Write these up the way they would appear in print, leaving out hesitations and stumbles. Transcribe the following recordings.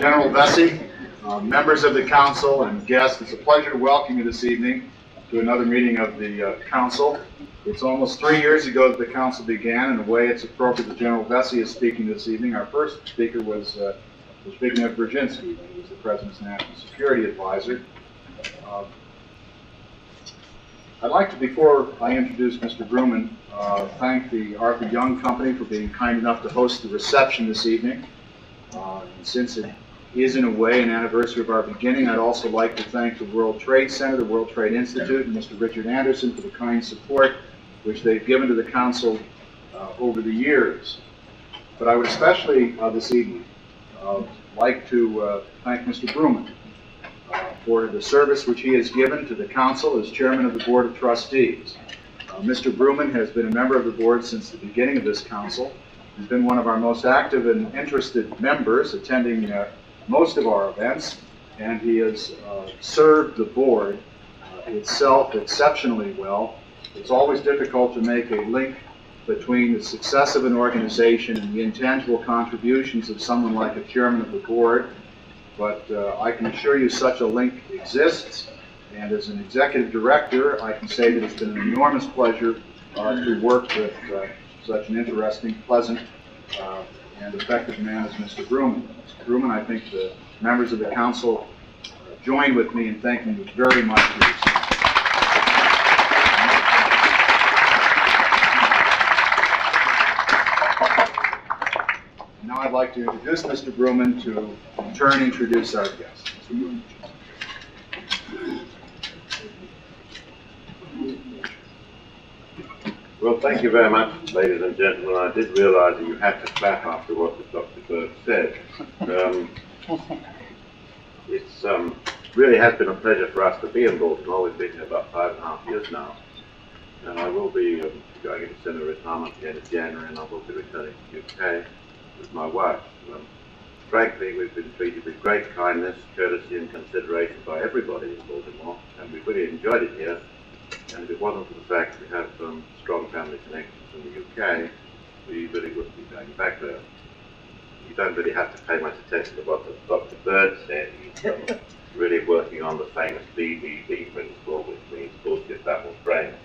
General Vessy, members of the council and guests, it's a pleasure to welcome you this evening to another meeting of the council. It's almost 3 years ago that the council began. In a way, it's appropriate that General Vessy is speaking this evening. Our first speaker was Zbigniew Brzezinski, who was the President's National Security Advisor. I'd like to, before I introduce Mr. Grumman, thank the Arthur Young Company for being kind enough to host the reception this evening. And since it is in a way an anniversary of our beginning, I'd also like to thank the World Trade Center, the World Trade Institute, and Mr. Richard Anderson for the kind support which they've given to the Council over the years. But I would especially this evening like to thank Mr. Grumman for the service which he has given to the Council as Chairman of the Board of Trustees. Mr. Grumman has been a member of the Board since the beginning of this Council. He's been one of our most active and interested members, attending most of our events, and he has served the Board itself exceptionally well. It's always difficult to make a link between the success of an organization and the intangible contributions of someone like a Chairman of the Board, but I can assure you such a link exists, and as an Executive Director, I can say that it's been an enormous pleasure to work with such an interesting, pleasant, and effective man as Mr. Grumman. Mr. Grumman, I think the members of the Council join with me in thanking you very much for your service. Now I'd like to introduce Mr. Grumman to, in turn, introduce our guests. Mr. Grumman. Well, thank you very much, ladies and gentlemen. I did realize that you had to clap after what Dr. Bird said. It's really has been a pleasure for us to be in Baltimore. We've been here about 5.5 years now. And I will be going into semi-retirement at the end of January, and I will be returning to the UK with my wife. Frankly, we've been treated with great kindness, courtesy and consideration by everybody in Baltimore, and we've really enjoyed it here. And if it wasn't for the fact that we have strong family connections in the UK, we really wouldn't be going back there. You don't really have to pay much attention to what Dr. Bird said. He's really working on the famous BBB principle, which means bullshit baffles brains.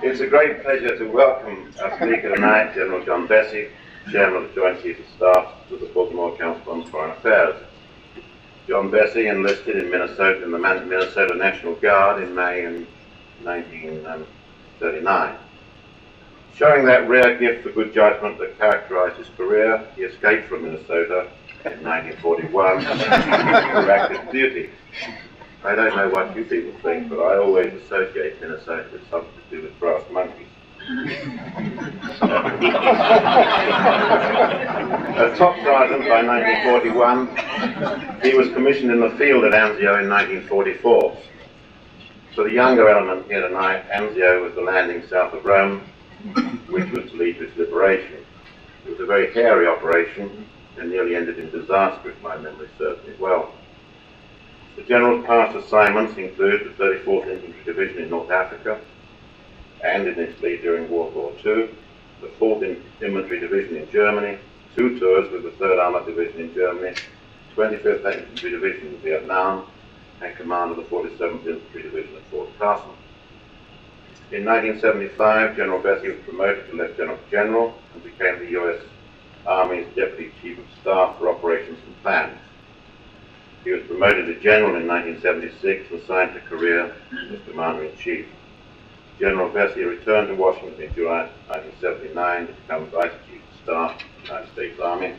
It's a great pleasure to welcome our speaker tonight, General John Vessy, Chairman of the Joint Chiefs of Staff to the Baltimore Council on Foreign Affairs. John Vessy enlisted in Minnesota in the Minnesota National Guard in May 1939. Showing that rare gift for good judgment that characterized his career, he escaped from Minnesota in 1941 for active duty. I don't know what you people think, but I always associate Minnesota with something to do with brass monkeys. A top sergeant by 1941, he was commissioned in the field at Anzio in 1944. So the younger element here tonight, Anzio was the landing south of Rome, which was to lead to its liberation. It was a very hairy operation and nearly ended in disaster, if my memory serves me well. The General's past assignments include the 34th Infantry Division in North Africa and in Italy during World War II, the 4th Infantry Division in Germany, 2 tours with the 3rd Armored Division in Germany, 25th Infantry Division in Vietnam, and command of the 47th Infantry Division at Fort Carson. In 1975, General Vessy was promoted to Lieutenant General and became the U.S. Army's Deputy Chief of Staff for Operations and Plans. He was promoted to General in 1976 and signed a career as Commander-in-Chief. General Vessy returned to Washington in July 1979 to become Vice Chief of Staff of the United States Army.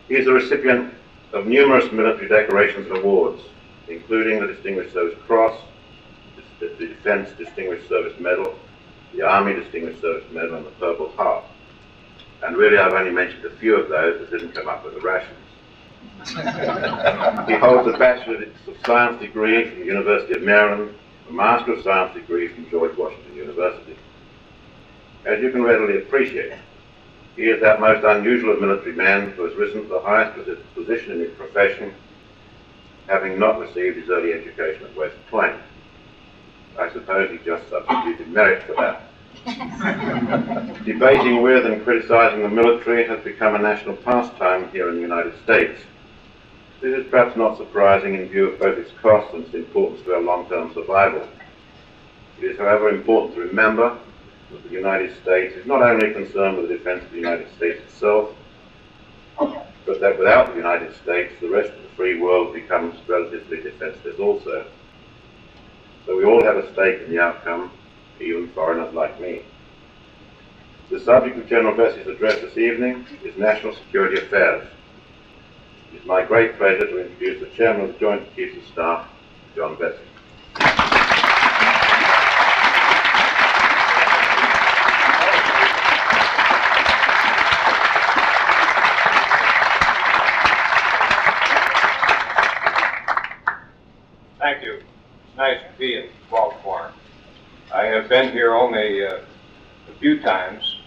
He is a recipient of numerous military decorations and awards, including the Distinguished Service Cross, the Defense Distinguished Service Medal, the Army Distinguished Service Medal, and the Purple Heart. And really, I've only mentioned a few of those that didn't come up with the rations. He holds a Bachelor of Science degree from the University of Maryland, a Master of Science degree from George Washington University. As you can readily appreciate, he is that most unusual of military men who has risen to the highest position in his profession, having not received his early education at West Point. I suppose he just substituted merit for that. Debating with and criticizing the military has become a national pastime here in the United States. This is perhaps not surprising in view of both its cost and its importance to our long-term survival. It is, however, important to remember that the United States is not only concerned with the defense of the United States itself, but that without the United States, the rest of the free world becomes relatively defenseless also. So we all have a stake in the outcome, even foreigners like me. The subject of General Vessy's address this evening is national security affairs. It is my great pleasure to introduce the Chairman of the Joint Chiefs of Staff, John Vessy. Thank you. It's nice to be in Baltimore. I have been here only a few times,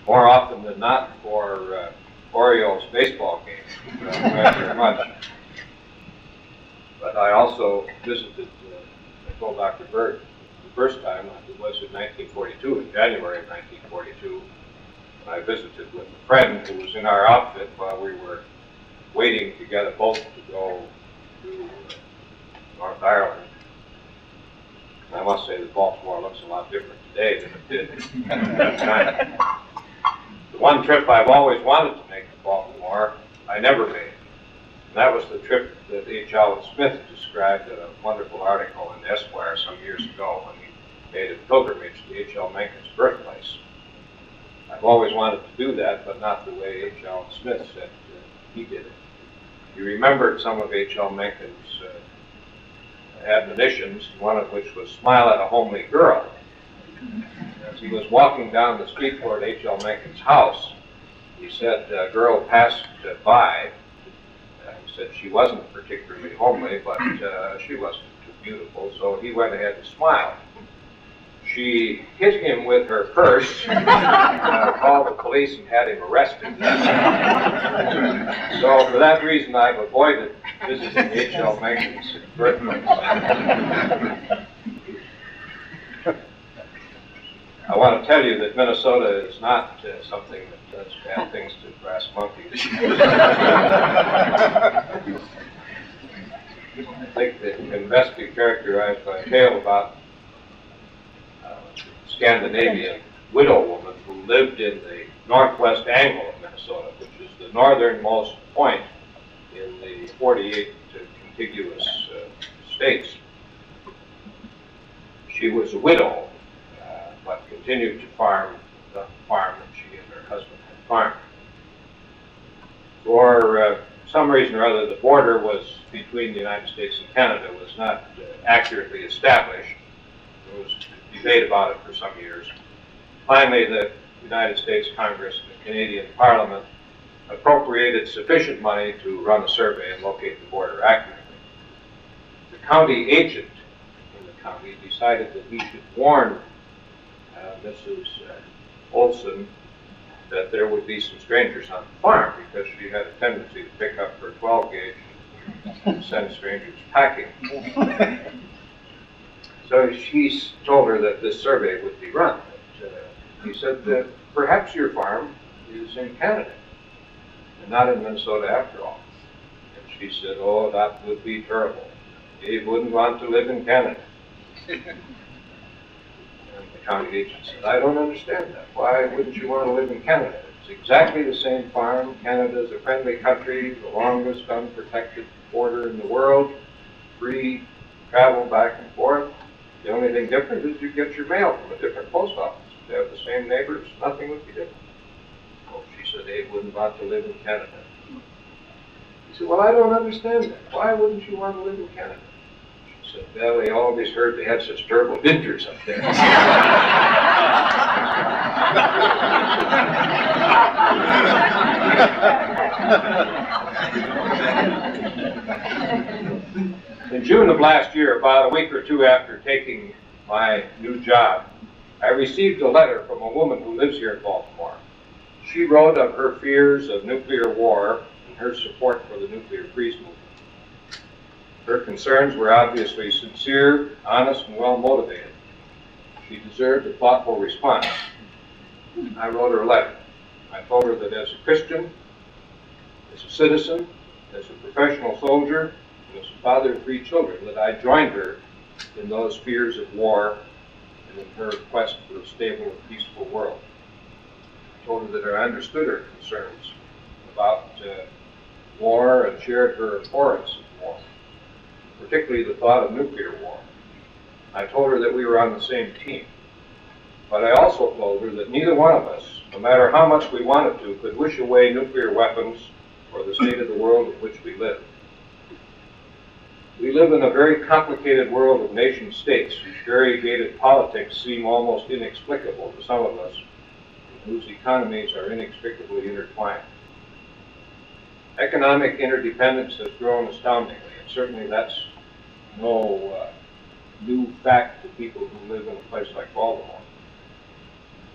more often than not for Orioles baseball games. Not very much. But I also visited, I told Dr. Bird the first time, it was in 1942, in January of 1942, and I visited with a friend who was in our outfit while we were waiting to get a boat to go to North Ireland. And I must say that Baltimore looks a lot different today than it did at that time. The one trip I've always wanted to make to Baltimore, I never made. And that was the trip that H. Allen Smith described in a wonderful article in Esquire some years ago when he made a pilgrimage to H. L. Mencken's birthplace. I've always wanted to do that, but not the way H. Allen Smith said he did it. He remembered some of H. L. Mencken's admonitions, one of which was smile at a homely girl. As he was walking down the street toward H. L. Mencken's house, he said a girl passed by. He said she wasn't particularly homely, but she wasn't too beautiful, so he went ahead and smiled. She hit him with her purse, called the police and had him arrested. So for that reason, I've avoided visiting H. L. Mencken's birthplace. I want to tell you that Minnesota is not something that does bad things to brass monkeys. I think that it can best be characterized by a tale about a Scandinavian widow woman who lived in the northwest angle of Minnesota, which is the northernmost point in the 48 contiguous states. She was a widow, but continued to farm the farm that she and her husband had farmed. For some reason or other, the border was between the United States and Canada was not accurately established. There was debate about it for some years. Finally, the United States Congress and the Canadian Parliament appropriated sufficient money to run a survey and locate the border accurately. The county agent in the county decided that he should warn Mrs. Olson that there would be some strangers on the farm because she had a tendency to pick up her 12 gauge and send strangers packing. So she told her that this survey would be run. He said that perhaps your farm is in Canada and not in Minnesota after all. And she said, oh, that would be terrible. He wouldn't want to live in Canada. County agent said, I don't understand that. Why wouldn't you want to live in Canada? It's exactly the same farm. Canada is a friendly country, the longest unprotected border in the world, free travel back and forth. The only thing different is you get your mail from a different post office. If they have the same neighbors, nothing would be different. Well, she said Abe wouldn't want to live in Canada. He said, well, I don't understand that. Why wouldn't you want to live in Canada? She said, well, they always heard they had such terrible winters up there. In June of last year, about a week or two after taking my new job, I received a letter from a woman who lives here in Baltimore. She wrote of her fears of nuclear war and her support for the nuclear freeze movement. Her concerns were obviously sincere, honest, and well motivated. She deserved a thoughtful response. I wrote her a letter. I told her that as a Christian, as a citizen, as a professional soldier, and as a father of 3 children, that I joined her in those fears of war and in her quest for a stable and peaceful world. I told her that I understood her concerns about war and shared her abhorrence of war, particularly the thought of nuclear war. I told her that we were on the same team. But I also told her that neither one of us, no matter how much we wanted to, could wish away nuclear weapons or the state of the world in which we live. We live in a very complicated world of nation states whose variegated politics seem almost inexplicable to some of us, and whose economies are inextricably intertwined. Economic interdependence has grown astoundingly, and certainly that's no new fact to people who live in a place like Baltimore.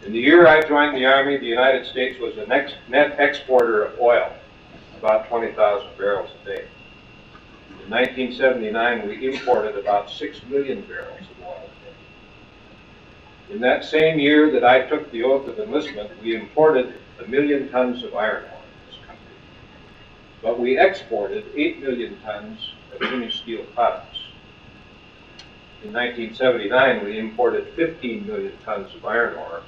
In the year I joined the Army, the United States was a net exporter of oil, about 20,000 barrels a day. In 1979, we imported about 6 million barrels of oil a day. In that same year that I took the oath of enlistment, we imported 1 million tons of iron ore in this country. But we exported 8 million tons of finished steel products. In 1979, we imported 15 million tons of iron ore,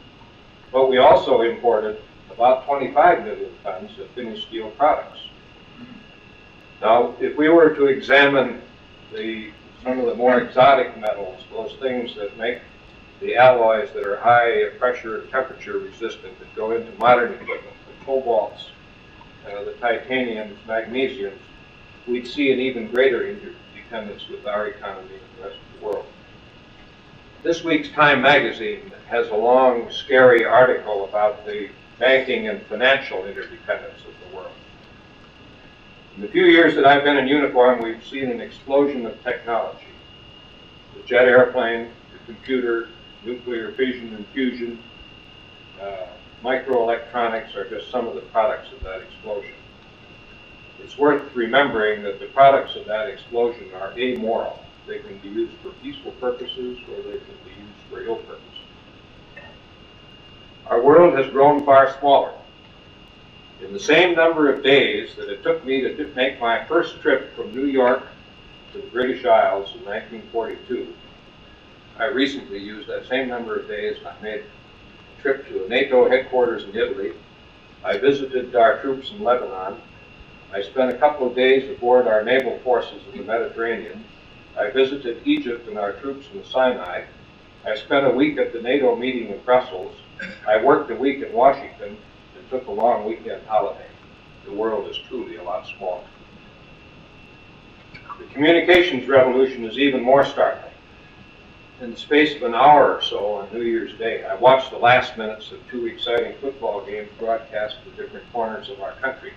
but we also imported about 25 million tons of finished steel products. Now, if we were to examine some of the more exotic metals, those things that make the alloys that are high pressure and temperature resistant that go into modern equipment, the cobalts, the titaniums, magnesiums, we'd see an even greater interdependence with our economy and the rest of the world. This week's Time magazine has a long, scary article about the banking and financial interdependence of the world. In the few years that I've been in uniform, we've seen an explosion of technology. The jet airplane, the computer, nuclear fission and fusion, microelectronics are just some of the products of that explosion. It's worth remembering that the products of that explosion are amoral. They can be used for peaceful purposes or they can be used for ill purposes. Our world has grown far smaller. In the same number of days that it took me to make my first trip from New York to the British Isles in 1942, I recently used that same number of days and I made a trip to a NATO headquarters in Italy. I visited our troops in Lebanon. I spent a couple of days aboard our naval forces in the Mediterranean. I visited Egypt and our troops in the Sinai. I spent a week at the NATO meeting in Brussels. I worked a week in Washington and took a long weekend holiday. The world is truly a lot smaller. The communications revolution is even more startling. In the space of an hour or so on New Year's Day, I watched the last minutes of 2 exciting football games broadcast to different corners of our country.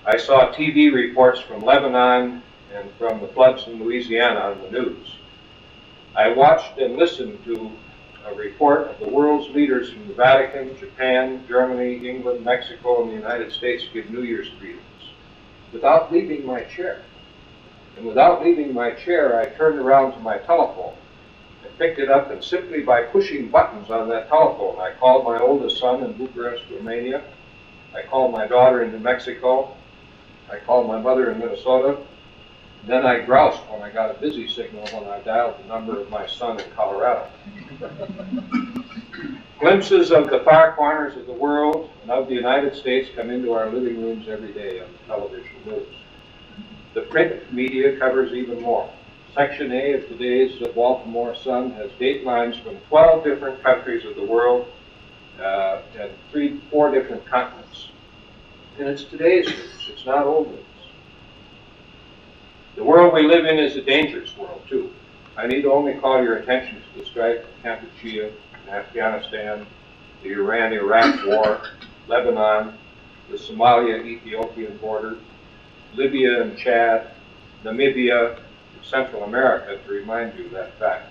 I saw TV reports from Lebanon and from the floods in Louisiana on the news. I watched and listened to a report of the world's leaders from the Vatican, Japan, Germany, England, Mexico, and the United States give New Year's greetings without leaving my chair. And without leaving my chair, I turned around to my telephone and picked it up, and simply by pushing buttons on that telephone, I called my oldest son in Bucharest, Romania. I called my daughter in New Mexico. I called my mother in Minnesota. Then I groused when I got a busy signal when I dialed the number of my son in Colorado. Glimpses of the far corners of the world and of the United States come into our living rooms every day on the television news. The print media covers even more. Section A of today's Baltimore Sun has datelines from 12 different countries of the world and 4 different continents. And it's today's news, it's not old news. The world we live in is a dangerous world, too. I need only call your attention to the strife in Kampuchea, in Afghanistan, the Iran-Iraq war, Lebanon, the Somalia-Ethiopian border, Libya and Chad, Namibia, and Central America, to remind you of that fact.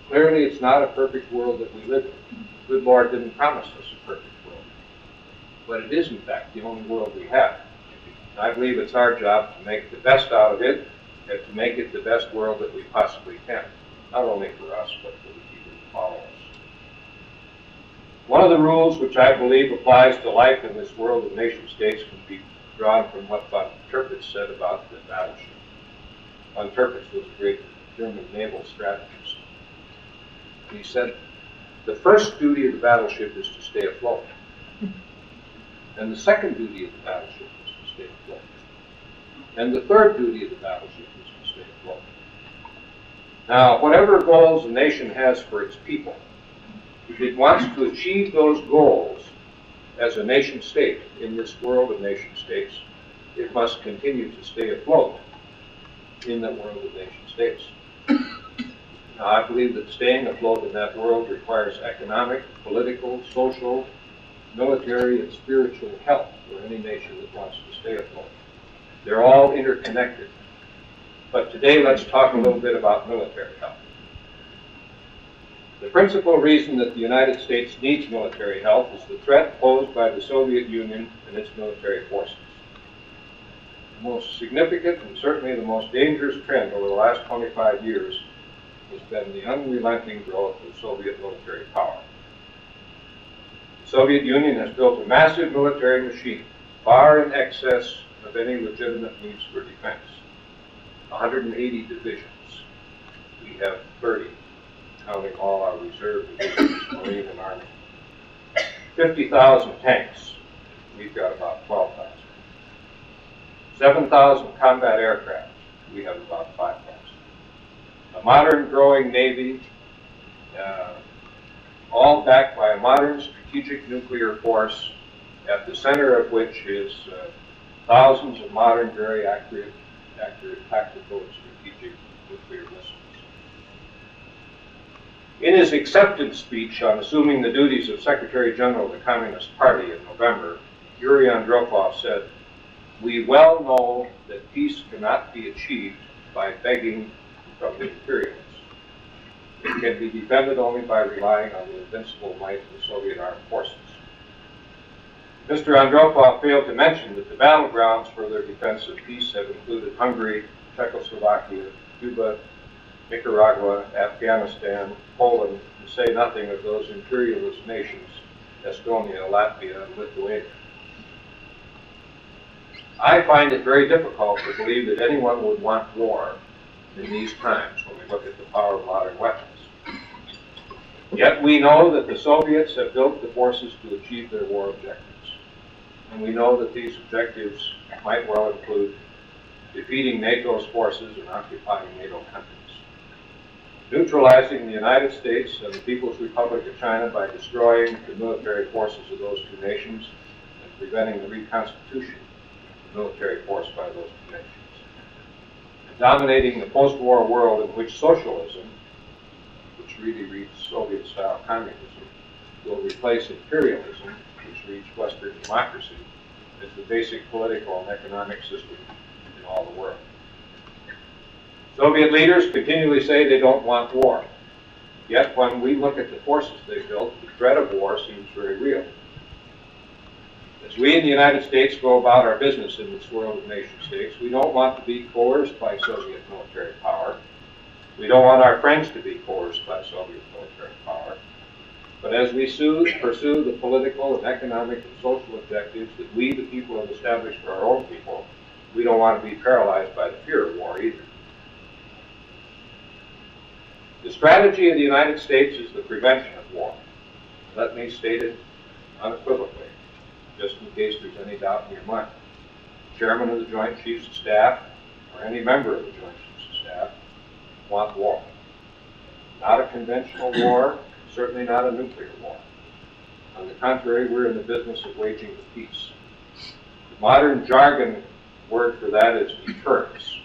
Clearly, it's not a perfect world that we live in. The good Lord didn't promise us a perfect world. But it is, in fact, the only world we have. I believe it's our job to make the best out of it and to make it the best world that we possibly can, not only for us, but for the people follow us. One of the rules which I believe applies to life in this world of nation states can be drawn from what von Tirpitz said about the battleship. Von Tirpitz was a great German naval strategist. He said, the first duty of the battleship is to stay afloat. And the second duty of the battleship is to stay afloat. And the third duty of the battleship is to stay afloat. Now, whatever goals a nation has for its people, if it wants to achieve those goals as a nation state in this world of nation states, it must continue to stay afloat in that world of nation states. Now, I believe that staying afloat in that world requires economic, political, social, military, and spiritual help for any nation that wants to stay afloat. They're all interconnected. But today, let's talk a little bit about military help. The principal reason that the United States needs military help is the threat posed by the Soviet Union and its military forces. The most significant and certainly the most dangerous trend over the last 25 years has been the unrelenting growth of Soviet military power. The Soviet Union has built a massive military machine, far in excess of any legitimate needs for defense. 180 divisions. We have 30, counting all our reserve divisions, Marine and Army. 50,000 tanks. We've got about 12,000. 7,000 combat aircraft. We have about 5,000. A modern growing Navy, all backed by a modern strategic nuclear force, at the center of which is thousands of modern, very accurate tactical and strategic nuclear missiles. In his acceptance speech on assuming the duties of Secretary General of the Communist Party in November, Yuri Andropov said, "We well know that peace cannot be achieved by begging from the imperialists. It can be defended only by relying on the invincible might of the Soviet armed forces." Mr. Andropov failed to mention that the battlegrounds for their defense of peace have included Hungary, Czechoslovakia, Cuba, Nicaragua, Afghanistan, Poland, to say nothing of those imperialist nations, Estonia, Latvia, and Lithuania. I find it very difficult to believe that anyone would want war in these times when we look at the power of modern weapons. Yet we know that the Soviets have built the forces to achieve their war objectives. And we know that these objectives might well include defeating NATO's forces and occupying NATO countries, neutralizing the United States and the People's Republic of China by destroying the military forces of those two nations and preventing the reconstitution of the military force by those two nations, and dominating the post-war world in which socialism, which really reads Soviet-style communism, will replace imperialism, which reads Western democracy, as the basic political and economic system in all the world. Soviet leaders continually say they don't want war. Yet when we look at the forces they built, the threat of war seems very real. As we in the United States go about our business in this world of nation states, we don't want to be coerced by Soviet military power. We don't want our friends to be coerced by Soviet military power. But as we pursue the political and economic and social objectives that we, the people, have established for our own people, we don't want to be paralyzed by the fear of war either. The strategy of the United States is the prevention of war. Let me state it unequivocally, just in case there's any doubt in your mind. The Chairman of the Joint Chiefs of Staff, or any member of the Joint Chiefs of Staff, want war. Not a conventional war, certainly not a nuclear war. On the contrary, we're in the business of waging peace. The modern jargon word for that is deterrence,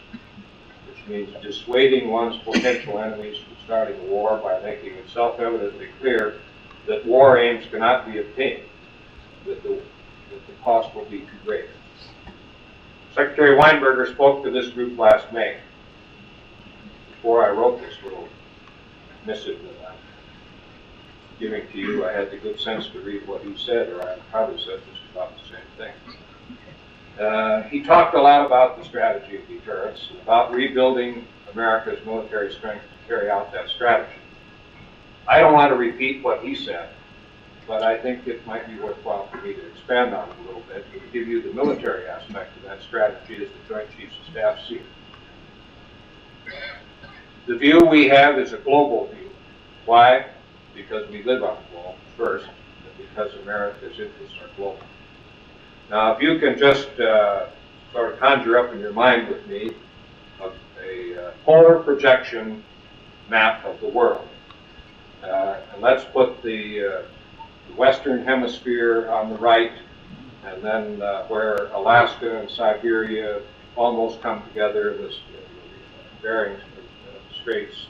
which means dissuading one's potential enemies from starting a war by making it self-evidently clear that war aims cannot be obtained, that the cost will be too great. Secretary Weinberger spoke to this group last May. Before I wrote this little missive that I'm giving to you, I had the good sense to read what he said, or I probably said just about the same thing. He talked a lot about the strategy of deterrence, and about rebuilding America's military strength to carry out that strategy. I don't want to repeat what he said, but I think it might be worthwhile for me to expand on it a little bit and give you the military aspect of that strategy as the Joint Chiefs of Staff see it. The view we have is a global view. Why? Because we live on the globe, first, and because America's interests are global. Now, if you can just sort of conjure up in your mind with me a polar projection map of the world. And let's put the Western Hemisphere on the right, and then where Alaska and Siberia almost come together, the Bering Straits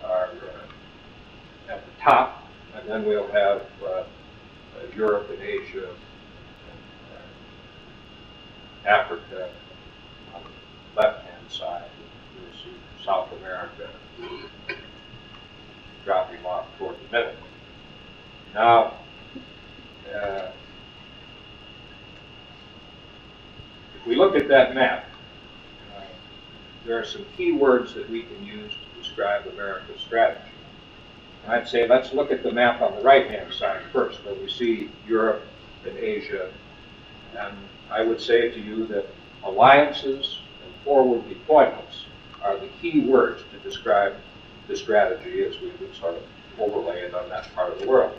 are at the top, and then we'll have Europe and Asia and Africa on the left-hand side. You'll see South America dropping off toward the middle. Now, if we look at that map, there are some key words that we can use to describe America's strategy. And I'd say let's look at the map on the right-hand side first, where we see Europe and Asia. And I would say to you that alliances and forward deployments are the key words to describe the strategy as we would sort of overlay it on that part of the world.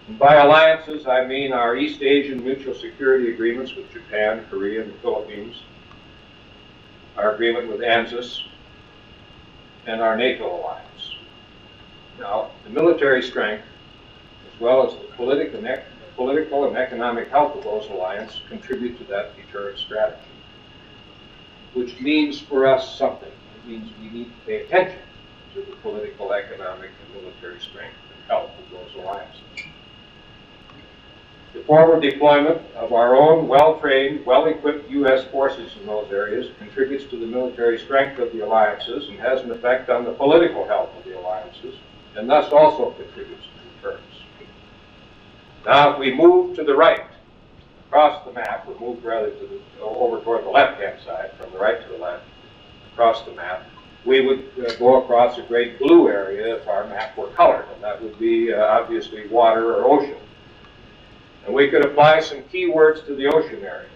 And by alliances, I mean our East Asian mutual security agreements with Japan, Korea, and the Philippines, our agreement with ANZUS, and our NATO alliance. Now, the military strength, as well as the political and economic health of those alliances, contribute to that deterrent strategy, which means for us something. It means we need to pay attention to the political, economic, and military strength and health of those alliances. The forward deployment of our own well-trained, well-equipped U.S. forces in those areas contributes to the military strength of the alliances and has an effect on the political health of the alliances, and thus also contributes to deterrence. Now, if we move to the right, across the map, we move rather to the, over toward the left-hand side, from the right to the left, across the map, we would go across a great blue area if our map were colored, and that would be obviously water or ocean. And we could apply some keywords to the ocean areas.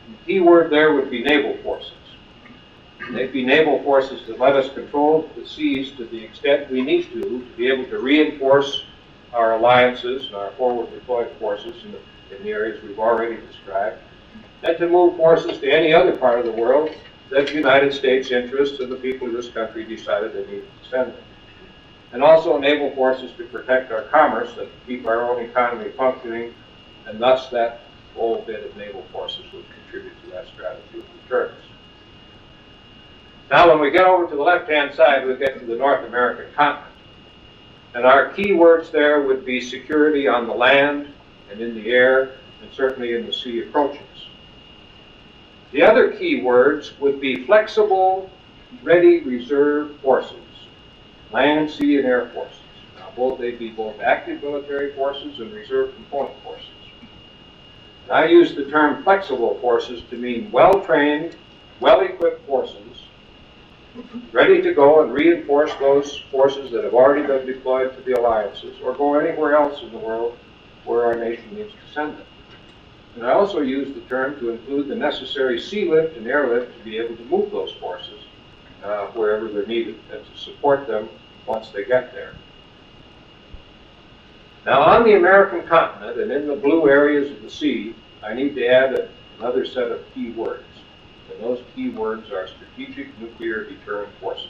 The key word there would be naval forces. They'd be naval forces that let us control the seas to the extent we need to be able to reinforce our alliances and our forward deployed forces in the areas we've already described, and to move forces to any other part of the world that the United States interests and the people of this country decided they needed to send them. And also naval forces to protect our commerce and keep our own economy functioning, and thus that whole bit of naval forces would contribute to that strategy of deterrence. Now, when we get over to the left-hand side, we get to the North American continent. And our key words there would be security on the land and in the air, and certainly in the sea approaches. The other key words would be flexible, ready reserve forces, land, sea, and air forces. Now, they'd be both active military forces and reserve component forces. And I use the term flexible forces to mean well-trained, well-equipped forces, ready to go and reinforce those forces that have already been deployed to the alliances, or go anywhere else in the world where our nation needs to send them. And I also use the term to include the necessary sea lift and airlift to be able to move those forces wherever they're needed and to support them once they get there. Now, on the American continent and in the blue areas of the sea, I need to add another set of key words. And those key words are strategic nuclear deterrent forces.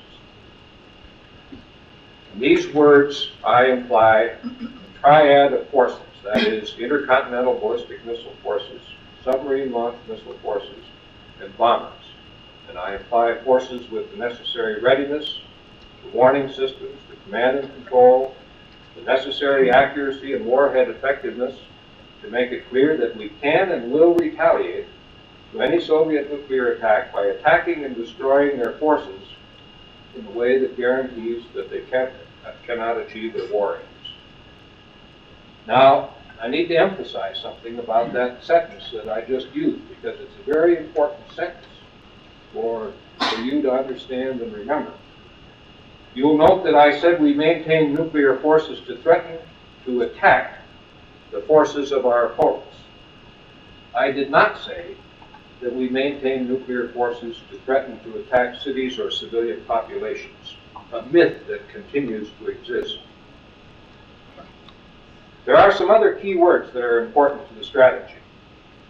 In these words, I imply a triad of forces, that is, intercontinental ballistic missile forces, submarine launched missile forces, and bombers. And I imply forces with the necessary readiness, the warning systems, the command and control, the necessary accuracy and warhead effectiveness to make it clear that we can and will retaliate to any Soviet nuclear attack by attacking and destroying their forces in a way that guarantees that they cannot achieve their war aims. Now, I need to emphasize something about that sentence that I just used, because it's a very important sentence for you to understand and remember. You'll note that I said we maintain nuclear forces to threaten to attack the forces of our opponents. I did not say that we maintain nuclear forces to threaten to attack cities or civilian populations, a myth that continues to exist. There are some other key words that are important to the strategy.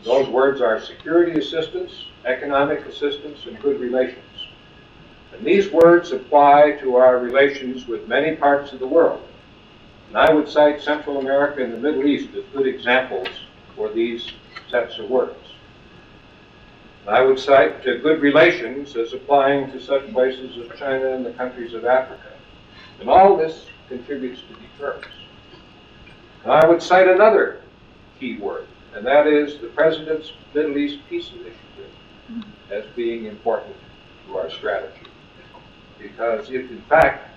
Those words are security assistance, economic assistance, and good relations. And these words apply to our relations with many parts of the world. And I would cite Central America and the Middle East as good examples for these sets of words. And I would cite good relations as applying to such places as China and the countries of Africa. And all this contributes to deterrence. And I would cite another key word, and that is the President's Middle East Peace Initiative as being important to our strategy. Because if, in fact,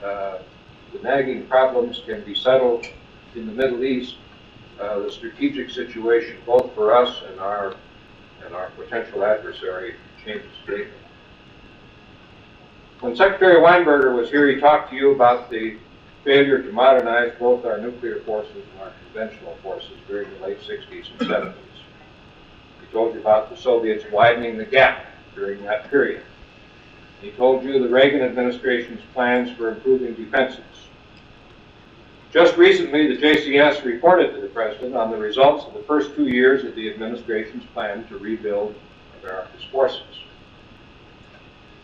the nagging problems can be settled in the Middle East, the strategic situation, both for us and our potential adversary, changes greatly. When Secretary Weinberger was here, he talked to you about the failure to modernize both our nuclear forces and our conventional forces during the late 60s and 70s. He told you about the Soviets widening the gap during that period. He told you the Reagan administration's plans for improving defenses. Just recently, the JCS reported to the President on the results of the first 2 years of the administration's plan to rebuild America's forces.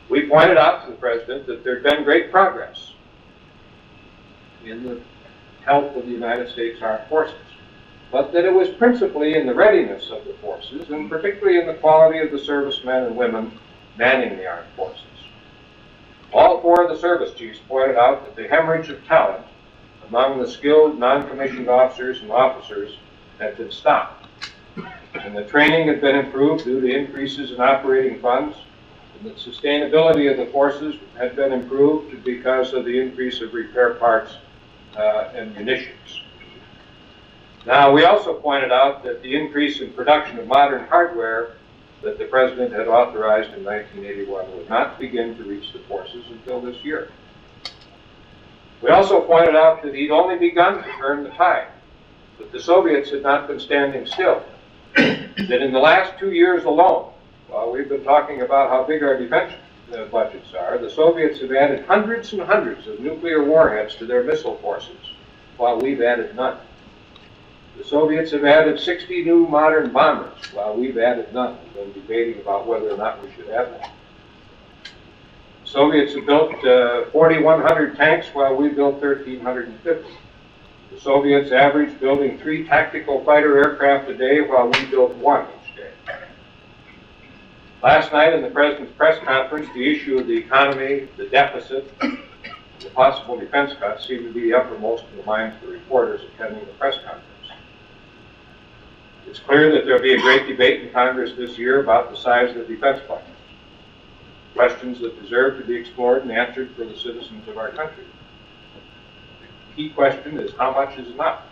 We pointed out to the President that there had been great progress in the health of the United States Armed Forces, but that it was principally in the readiness of the forces, and particularly in the quality of the servicemen and women manning the armed forces. All four of the service chiefs pointed out that the hemorrhage of talent among the skilled non-commissioned officers and officers had been stopped, and the training had been improved due to increases in operating funds, and the sustainability of the forces had been improved because of the increase of repair parts and munitions. Now, we also pointed out that the increase in production of modern hardware that the President had authorized in 1981 would not begin to reach the forces until this year. We also pointed out that he'd only begun to turn the tide, that the Soviets had not been standing still, that in the last 2 years alone, while we've been talking about how big our defense budgets are, the Soviets have added hundreds and hundreds of nuclear warheads to their missile forces, while we've added none. The Soviets have added 60 new modern bombers, while we've added none. We've been debating about whether or not we should add them. The Soviets have built 4,100 tanks, while we built 1,350. The Soviets averaged building 3 tactical fighter aircraft a day, while we built 1 each day. Last night in the President's press conference, the issue of the economy, the deficit, and the possible defense cuts seemed to be the uppermost in the minds of the reporters attending the press conference. It's clear that there will be a great debate in Congress this year about the size of the defense budget, questions that deserve to be explored and answered for the citizens of our country. The key question is, how much is enough?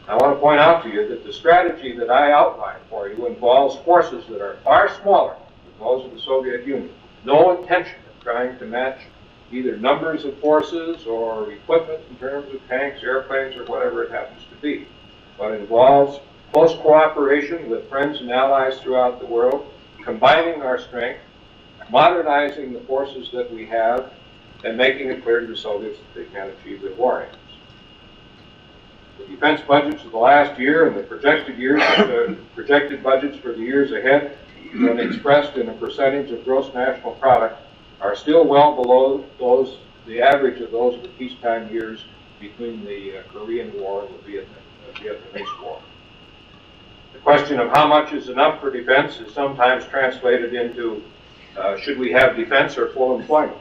I want to point out to you that the strategy that I outlined for you involves forces that are far smaller than those of the Soviet Union. No intention of trying to match either numbers of forces or equipment in terms of tanks, airplanes, or whatever it happens to be, but involves close cooperation with friends and allies throughout the world, combining our strength, modernizing the forces that we have, and making it clear to the Soviets that they can't achieve their war aims. The defense budgets of the last year and the projected budgets for the years ahead, when expressed in a percentage of gross national product, are still well below the average of those of the peacetime years between the Korean War and the Vietnamese War. The question of how much is enough for defense is sometimes translated into should we have defense or full employment?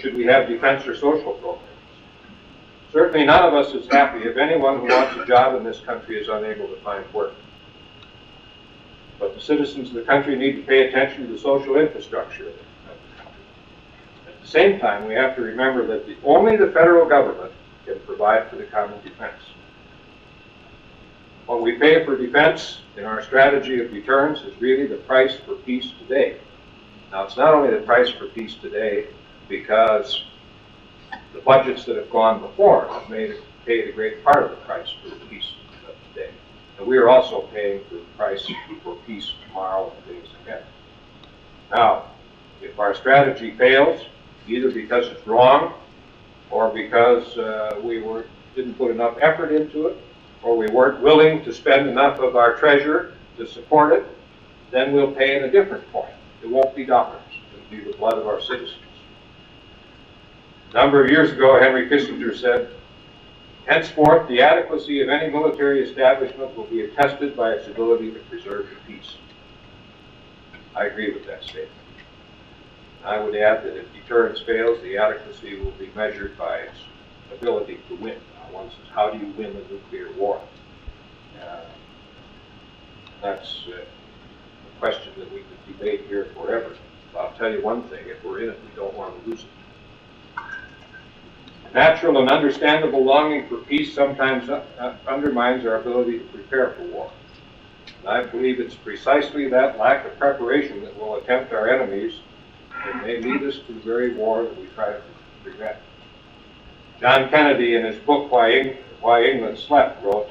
Should we have defense or social programs? Certainly none of us is happy if anyone who wants a job in this country is unable to find work. But the citizens of the country need to pay attention to the social infrastructure of the country. At the same time, we have to remember that only the federal government can provide for the common defense. What we pay for defense in our strategy of deterrence is really the price for peace today. Now, it's not only the price for peace today, because the budgets that have gone before have paid a great part of the price for the peace of today. And we are also paying for the price for peace tomorrow and days ahead. Now, if our strategy fails, either because it's wrong or because we didn't put enough effort into it, or we weren't willing to spend enough of our treasure to support it, then we'll pay in a different point. It won't be dollars. It'll be the blood of our citizens. A number of years ago, Henry Kissinger said, "Henceforth, the adequacy of any military establishment will be attested by its ability to preserve the peace." I agree with that statement. I would add that if deterrence fails, the adequacy will be measured by its ability to win. One says, how do you win a nuclear war? That's a question that we could debate here forever. But I'll tell you one thing, if we're in it, we don't want to lose it. Natural and understandable longing for peace sometimes undermines our ability to prepare for war. And I believe it's precisely that lack of preparation that will tempt our enemies and may lead us to the very war that we try to prevent. John Kennedy, in his book, Why England Slept, wrote,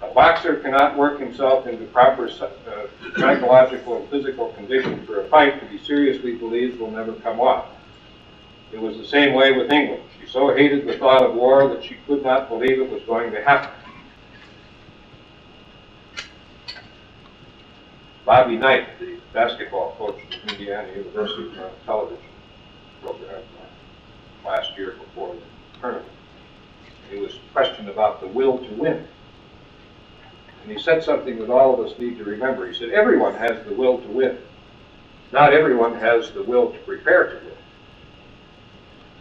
"A boxer cannot work himself into proper psychological and physical condition for a fight that he seriously believes will never come off. It was the same way with England. She so hated the thought of war that she could not believe it was going to happen." Bobby Knight, the basketball coach at Indiana University, was on a television program last year before the tournament. He was questioned about the will to win. And he said something that all of us need to remember. He said, everyone has the will to win. Not everyone has the will to prepare to win.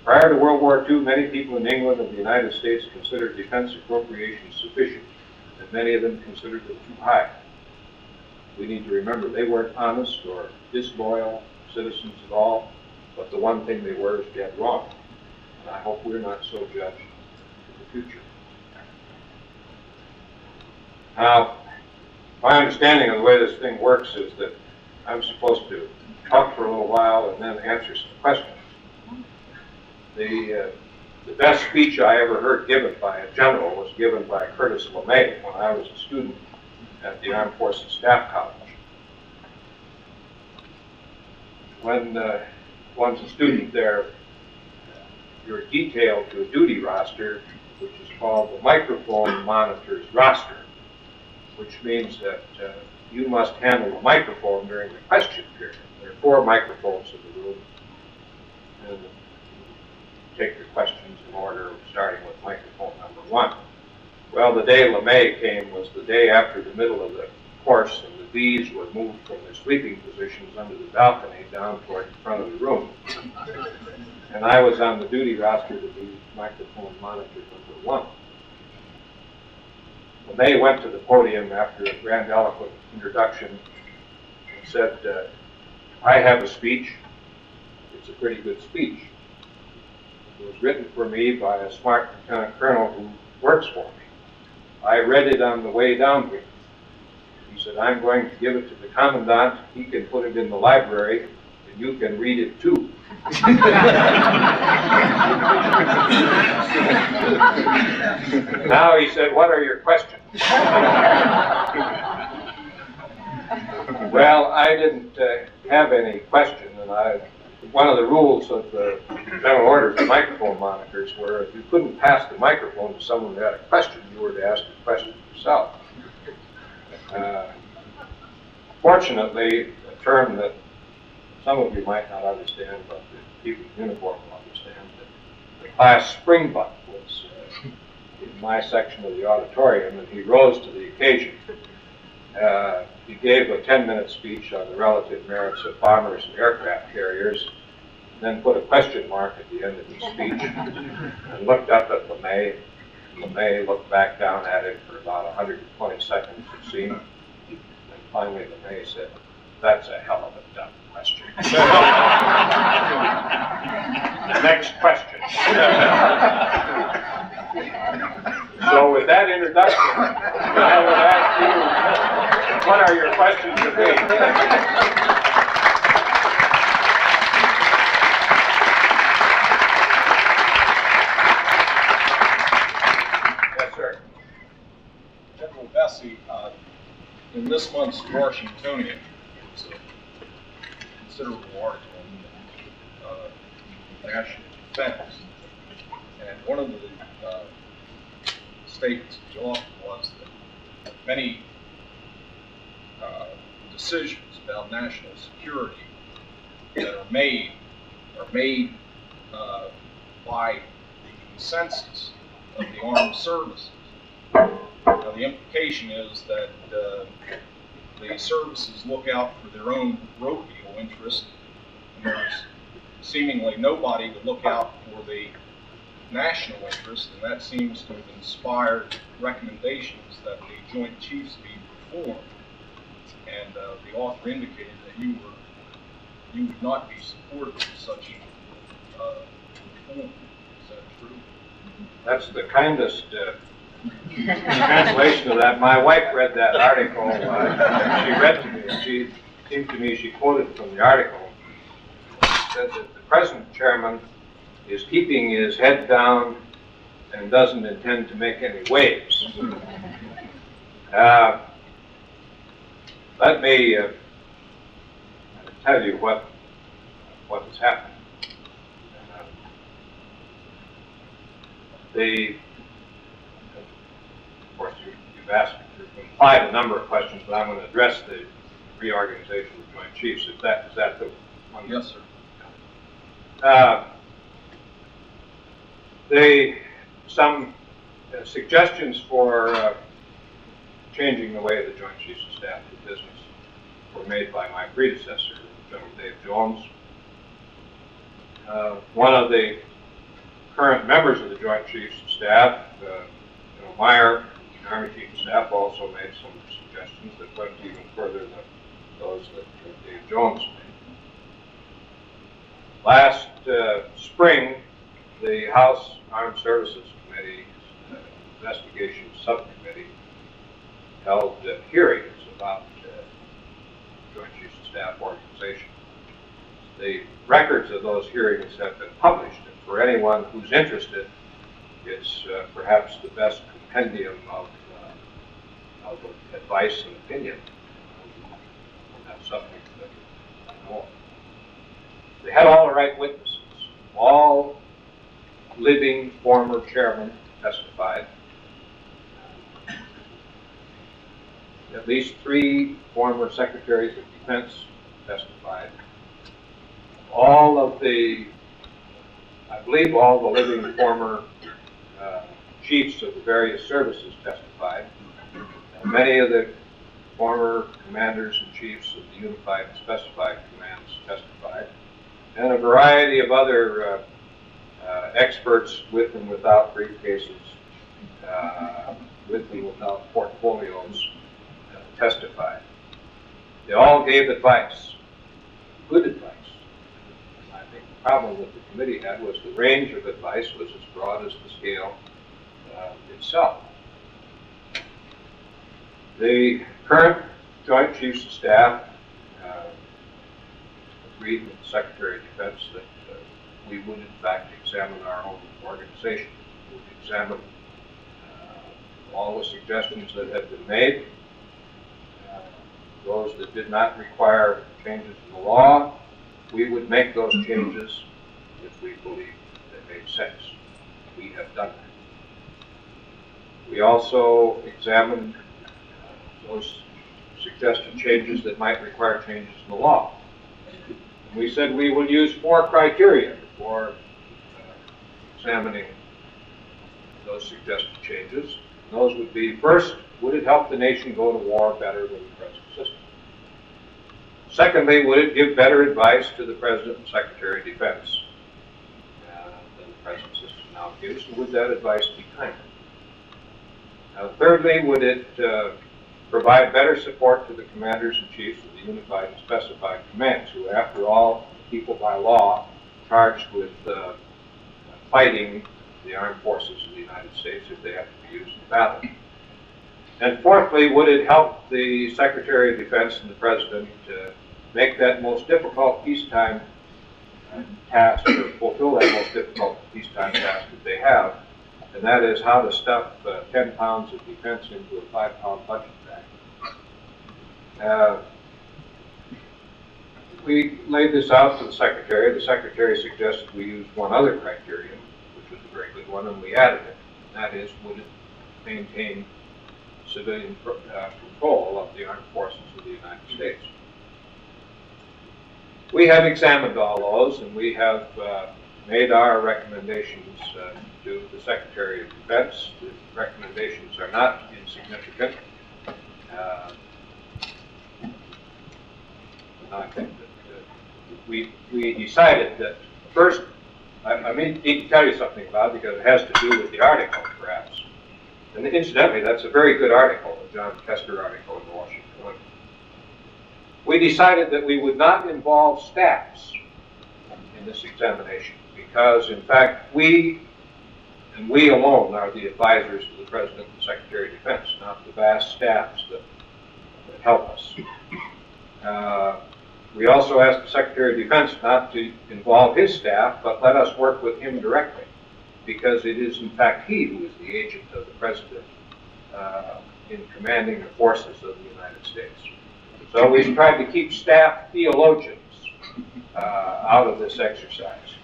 Prior to World War II, many people in England and the United States considered defense appropriations sufficient, and many of them considered them too high. We need to remember they weren't honest or disloyal citizens at all, but the one thing they were is dead wrong. And I hope we're not so judged in the future. Now, my understanding of the way this thing works is that I'm supposed to talk for a little while and then answer some questions. The best speech I ever heard given by a general was given by Curtis LeMay when I was a student at the Armed Forces Staff College. When one's a student there, you're detailed to a duty roster, which is called the microphone monitor's roster, which means that you must handle the microphone during the question period. There are 4 microphones in the room, and take your questions in order, starting with microphone number 1. Well, the day LeMay came was the day after the middle of the course, and the V's were moved from their sleeping positions under the balcony down toward the front of the room. And I was on the duty roster to be microphone monitor number 1. LeMay went to the podium after a grand eloquent introduction and said, I have a speech. It's a pretty good speech. It was written for me by a smart lieutenant colonel who works for me. I read it on the way down here. He said, I'm going to give it to the commandant. He can put it in the library, and you can read it too. Now he said, what are your questions? Well, I didn't have any question, and one of the rules of the general orders of microphone monitors were if you couldn't pass the microphone to someone who had a question, you were to ask the question yourself. Fortunately, a term that some of you might not understand, but the people in uniform will understand, that the class springbuck was in my section of the auditorium, and he rose to the occasion. He gave a 10-minute speech on the relative merits of bombers and aircraft carriers, and then put a question mark at the end of his speech, and looked up at LeMay. LeMay looked back down at him for about 120 seconds, it seemed. And finally, LeMay said, that's a hell of a dumb question. Next question. So with that introduction, I would ask you, what are your questions of me? Vessy, in this month's Washingtonian, it's a considerable article on national defense, and one of the statements of the author was that many decisions about national security that are made by the consensus of the armed services. Now, the implication is that the services look out for their own parochial interest, and there's seemingly nobody to look out for the national interest, and that seems to have inspired recommendations that the Joint Chiefs be reformed. And the author indicated that you would not be supportive of such reform. Is that true? That's the kindest translation of that. My wife read that article. She read to me. She seemed to me she quoted from the article. She said that the present chairman is keeping his head down and doesn't intend to make any waves. Let me tell you what has happened. Of course, you've asked, you've implied a number of questions, but I'm going to address the reorganization of the Joint Chiefs. Is that the one? Yes, sir. Some suggestions for changing the way the Joint Chiefs of Staff do business were made by my predecessor, General Dave Jones. One of the current members of the Joint Chiefs of Staff, General Meyer, the Army Chief of Staff, also made some suggestions that went even further than those that Dave Jones made. Last spring, the House Armed Services Committee's investigation subcommittee held hearings about Joint Chiefs of Staff organization. The records of those hearings have been published, and for anyone who's interested, it's perhaps the best compendium of advice and opinion on that subject that I know of. They had all the right witnesses. All living former chairmen testified. At least 3 former secretaries of defense testified. I believe all the living former chiefs of the various services testified. And many of the former commanders and chiefs of the unified and specified commands testified. And a variety of other experts with and without briefcases, with and without portfolios, testified. They all gave advice, good advice. I think the problem that the committee had was the range of advice was as broad as the scale itself. The current Joint Chiefs of Staff agreed with the Secretary of Defense that we would in fact examine our own organization. We would examine all the suggestions that had been made, those that did not require changes in the law. We would make those changes if we believed they made sense. We have done that. We also examined those suggested changes that might require changes in the law. We said we would use 4 criteria for examining those suggested changes. And those would be, first, would it help the nation go to war better than the present system? Secondly, would it give better advice to the President and Secretary of Defense than the present system now gives? And would that advice be timely? Thirdly, would it provide better support to the commanders and chiefs of the unified and specified commands, who, after all, people by law charged with fighting the armed forces of the United States if they have to be used in battle? And fourthly, would it help the Secretary of Defense and the President make that most difficult peacetime task, or fulfill that most difficult peacetime task that they have, and that is how to stuff 10 pounds of defense into a 5-pound punching bag. We laid this out to the Secretary. The Secretary suggested we use one other criterion, which was a very good one, and we added it. And that is, would it maintain civilian control of the armed forces of the United States? We have examined all those, and we have made our recommendations to the Secretary of Defense. The recommendations are not insignificant. I think that we decided that first, I need to tell you something about it because it has to do with the article, perhaps. And incidentally, that's a very good article, the John Kester article in the Washington Post. We decided that we would not involve staffs in this examination because, in fact, we alone are the advisors to the President and Secretary of Defense, not the vast staffs that help us. We also asked the Secretary of Defense not to involve his staff, but let us work with him directly, because it is, in fact, he who is the agent of the President in commanding the forces of the United States. So we tried to keep staff theologians out of this exercise.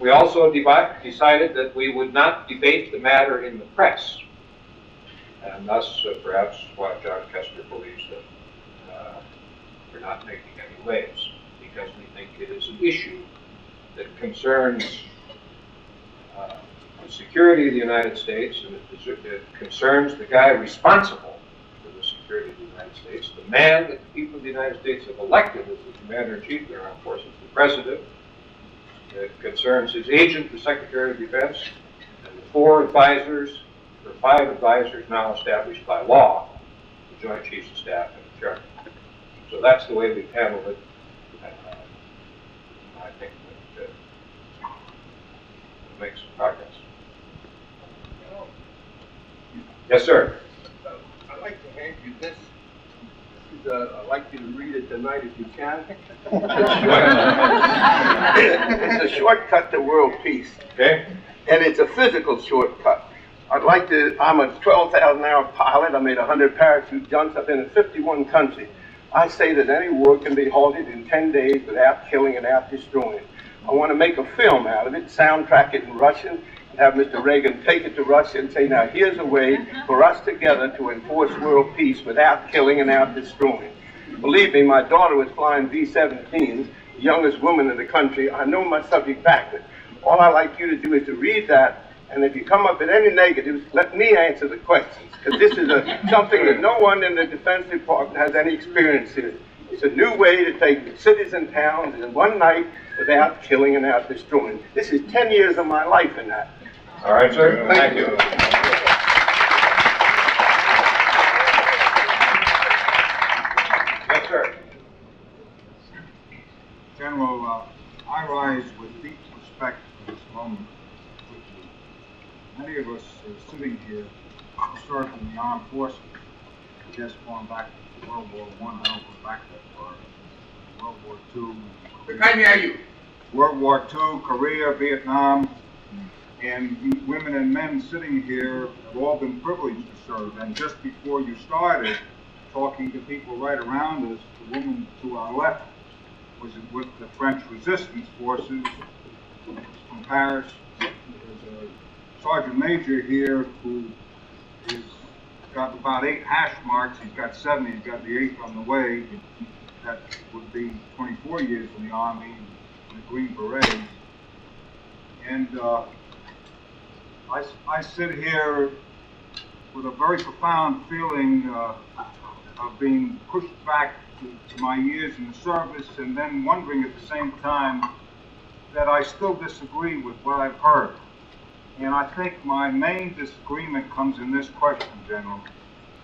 We also decided that we would not debate the matter in the press, and thus perhaps why John Kester believes that we're not making any waves, because we think it is an issue that concerns the security of the United States, and it concerns the guy responsible for the security of the United States, the man that the people of the United States have elected as the Commander-in-Chief of the Armed Forces, the President. It concerns his agent, the Secretary of Defense, and the 5 advisors now established by law, the Joint Chiefs of Staff and the Chairman. So that's the way we've handled it. I think that we'll make some progress. Yes, sir. I'd like to hand you this. I'd like you to read it tonight if you can. It's a shortcut to world peace. Okay. And it's a physical shortcut. I'm a 12,000-hour pilot. I made 100 parachute jumps. I've been in 51 countries. I say that any war can be halted in 10 days without killing and without destroying. I want to make a film out of it, soundtrack it in Russian, and have Mr. Reagan take it to Russia and say, now here's a way for us together to enforce world peace without killing and without destroying. Believe me, my daughter was flying V-17s, the youngest woman in the country. I know my subject backward. All I'd like you to do is to read that, and if you come up with any negatives, let me answer the questions, because this is something that no one in the Defense Department has any experience in. It's a new way to take cities and towns in one night without killing and without destroying. This is 10 years of my life in that. All right, sir. Thank you. Yes, sir. General, I rise with deep respect for this moment. Many of us sitting here served in the armed forces. I guess going back to World War I, I don't go back that far. World War II. World War II, Korea, Vietnam, and you women and men sitting here have all been privileged to serve. And just before you started talking to people right around us, the woman to our left was with the French resistance forces from Paris. There's a Sergeant Major here who has got about 8 hash marks. He's got 7. He's got the 8th on the way. That would be 24 years in the Army in the Green Berets. And I sit here with a very profound feeling of being pushed back to my years in the service, and then wondering at the same time that I still disagree with what I've heard. And I think my main disagreement comes in this question, General.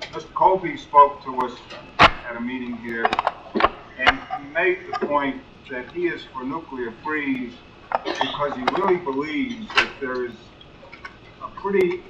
Mr. Colby spoke to us at a meeting here, and he made the point that he is for nuclear freeze because he really believes that there is a pretty